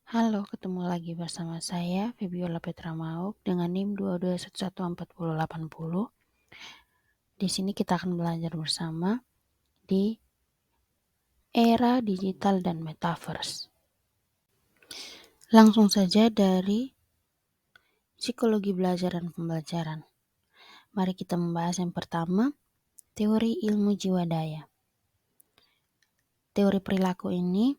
Halo, ketemu lagi bersama saya Febiola Petra Mauk dengan NIM 22114080. Di sini kita akan belajar bersama di era digital dan metaverse. Langsung saja dari psikologi belajar dan pembelajaran. Mari kita membahas yang pertama, teori ilmu jiwa daya. Teori perilaku ini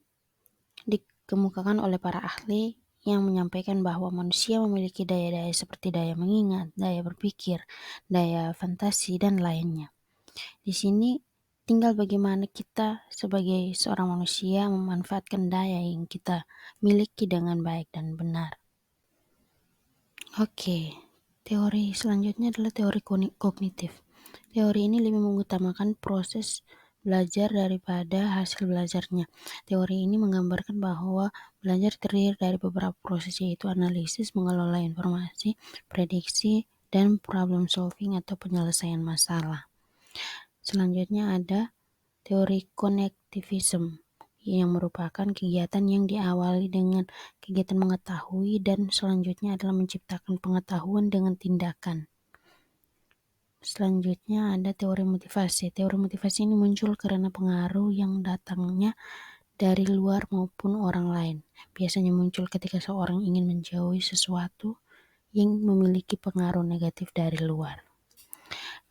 dikemukakan oleh para ahli yang menyampaikan bahwa manusia memiliki daya-daya seperti daya mengingat, daya berpikir, daya fantasi, dan lainnya. Di sini tinggal bagaimana kita sebagai seorang manusia memanfaatkan daya yang kita miliki dengan baik dan benar. Oke, teori selanjutnya adalah teori kognitif. Teori ini lebih mengutamakan proses belajar daripada hasil belajarnya. Teori ini menggambarkan bahwa belajar terdiri dari beberapa proses, yaitu analisis, mengelola informasi, prediksi, dan problem solving atau penyelesaian masalah. Selanjutnya ada teori konektivisme yang merupakan kegiatan yang diawali dengan kegiatan mengetahui dan selanjutnya adalah menciptakan pengetahuan dengan tindakan. Selanjutnya ada teori motivasi. Teori motivasi ini muncul karena pengaruh yang datangnya dari luar maupun orang lain. Biasanya muncul ketika seorang ingin menjauhi sesuatu yang memiliki pengaruh negatif dari luar.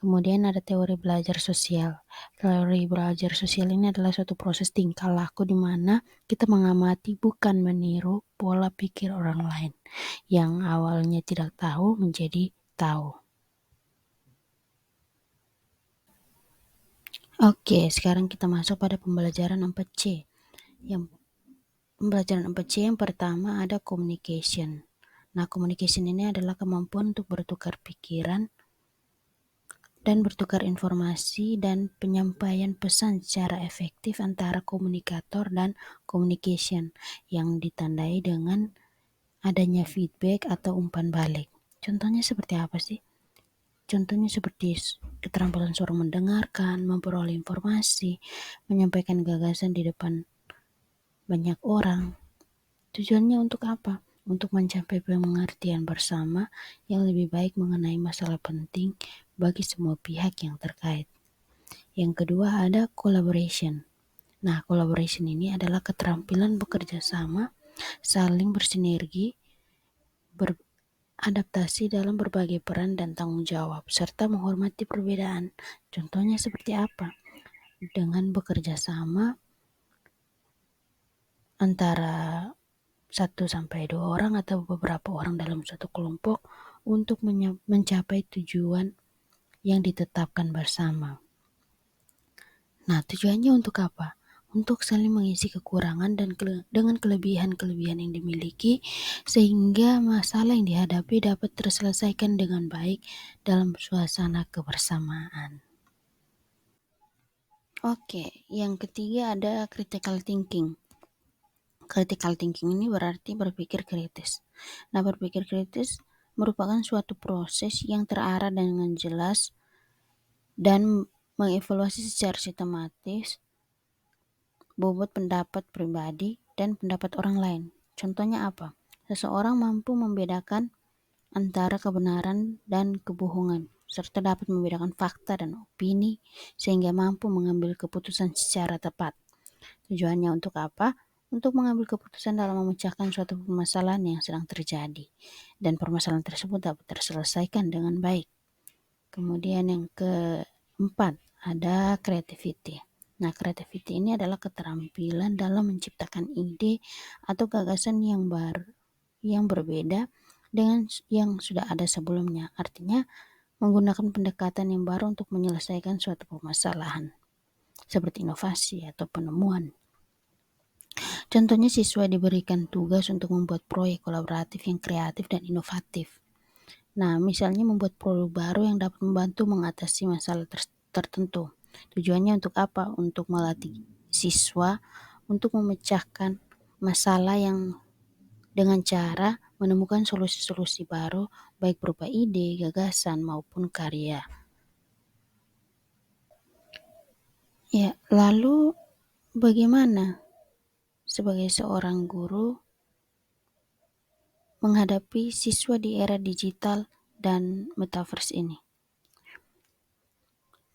Kemudian ada teori belajar sosial. Teori belajar sosial ini adalah suatu proses tingkah laku di mana kita mengamati bukan meniru pola pikir orang lain yang awalnya tidak tahu menjadi tahu. Oke, sekarang kita masuk pada pembelajaran 4C. Yang pembelajaran 4C yang pertama ada communication. Nah, communication ini adalah kemampuan untuk bertukar pikiran dan bertukar informasi dan penyampaian pesan secara efektif antara komunikator dan communication yang ditandai dengan adanya feedback atau umpan balik. Contohnya seperti apa sih? Contohnya seperti keterampilan seorang mendengarkan, memperoleh informasi, menyampaikan gagasan di depan banyak orang. Tujuannya untuk apa? Untuk mencapai pengertian bersama yang lebih baik mengenai masalah penting bagi semua pihak yang terkait. Yang kedua ada collaboration. Nah, collaboration ini adalah keterampilan bekerja sama, saling bersinergi, beradaptasi dalam berbagai peran dan tanggung jawab, serta menghormati perbedaan. Contohnya seperti apa? Dengan bekerja sama antara 1 sampai 2 orang atau beberapa orang dalam suatu kelompok untuk mencapai tujuan yang ditetapkan bersama. Nah, tujuannya untuk apa? Untuk saling mengisi kekurangan dan dengan kelebihan-kelebihan yang dimiliki sehingga masalah yang dihadapi dapat terselesaikan dengan baik dalam suasana kebersamaan. Oke, yang ketiga ada critical thinking. Critical thinking ini berarti berpikir kritis. Nah, berpikir kritis merupakan suatu proses yang terarah dengan jelas dan mengevaluasi secara sistematis bobot pendapat pribadi dan pendapat orang lain. Contohnya apa? Seseorang mampu membedakan antara kebenaran dan kebohongan, serta dapat membedakan fakta dan opini sehingga mampu mengambil keputusan secara tepat. Tujuannya untuk apa? Untuk mengambil keputusan dalam memecahkan suatu permasalahan yang sedang terjadi dan permasalahan tersebut dapat terselesaikan dengan baik. Kemudian yang keempat ada creativity. Nah, creativity ini adalah keterampilan dalam menciptakan ide atau gagasan yang berbeda dengan yang sudah ada sebelumnya. Artinya menggunakan pendekatan yang baru untuk menyelesaikan suatu permasalahan seperti inovasi atau penemuan. Contohnya siswa diberikan tugas untuk membuat proyek kolaboratif yang kreatif dan inovatif. Nah, misalnya membuat produk baru yang dapat membantu mengatasi masalah tertentu. Tujuannya untuk apa? Untuk melatih siswa untuk memecahkan masalah yang dengan cara menemukan solusi-solusi baru baik berupa ide, gagasan maupun karya. Ya, lalu bagaimana sebagai seorang guru menghadapi siswa di era digital dan metaverse ini?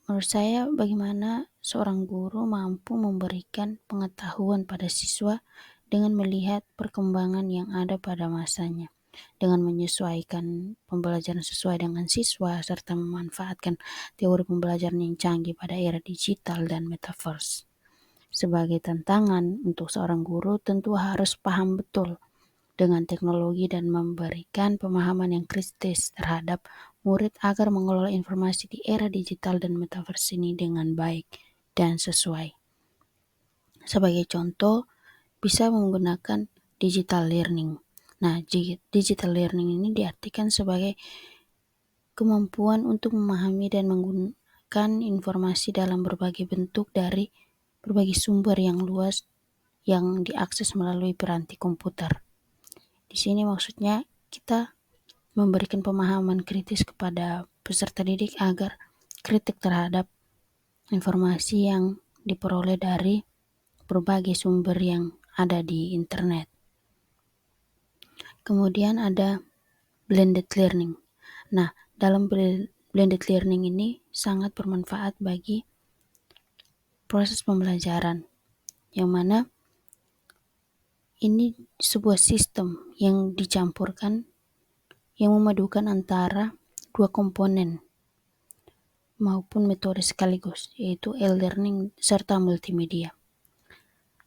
Menurut saya, bagaimana seorang guru mampu memberikan pengetahuan pada siswa dengan melihat perkembangan yang ada pada masanya, dengan menyesuaikan pembelajaran sesuai dengan siswa, serta memanfaatkan teori pembelajaran yang canggih pada era digital dan metaverse. Sebagai tantangan untuk seorang guru, tentu harus paham betul dengan teknologi dan memberikan pemahaman yang kritis terhadap murid agar mengelola informasi di era digital dan metaverse ini dengan baik dan sesuai. Sebagai contoh, bisa menggunakan digital learning. Nah, digital learning ini diartikan sebagai kemampuan untuk memahami dan menggunakan informasi dalam berbagai bentuk dari berbagai sumber yang luas yang diakses melalui piranti komputer. Di sini maksudnya kita memberikan pemahaman kritis kepada peserta didik agar kritik terhadap informasi yang diperoleh dari berbagai sumber yang ada di internet. Kemudian ada blended learning. Nah, dalam blended learning ini sangat bermanfaat bagi proses pembelajaran, yang mana ini sebuah sistem yang dicampurkan, yang memadukan antara dua komponen maupun metode sekaligus, yaitu e-learning serta multimedia.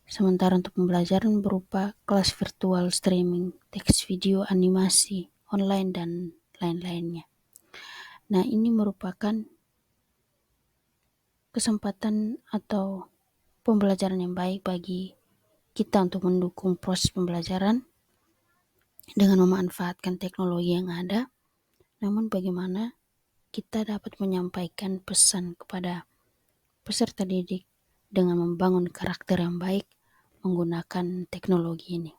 Sementara untuk pembelajaran berupa kelas virtual, streaming, teks video, animasi, online, dan lain-lainnya. Nah, ini merupakan kesempatan atau pembelajaran yang baik bagi kita untuk mendukung proses pembelajaran dengan memanfaatkan teknologi yang ada, namun bagaimana kita dapat menyampaikan pesan kepada peserta didik dengan membangun karakter yang baik menggunakan teknologi ini.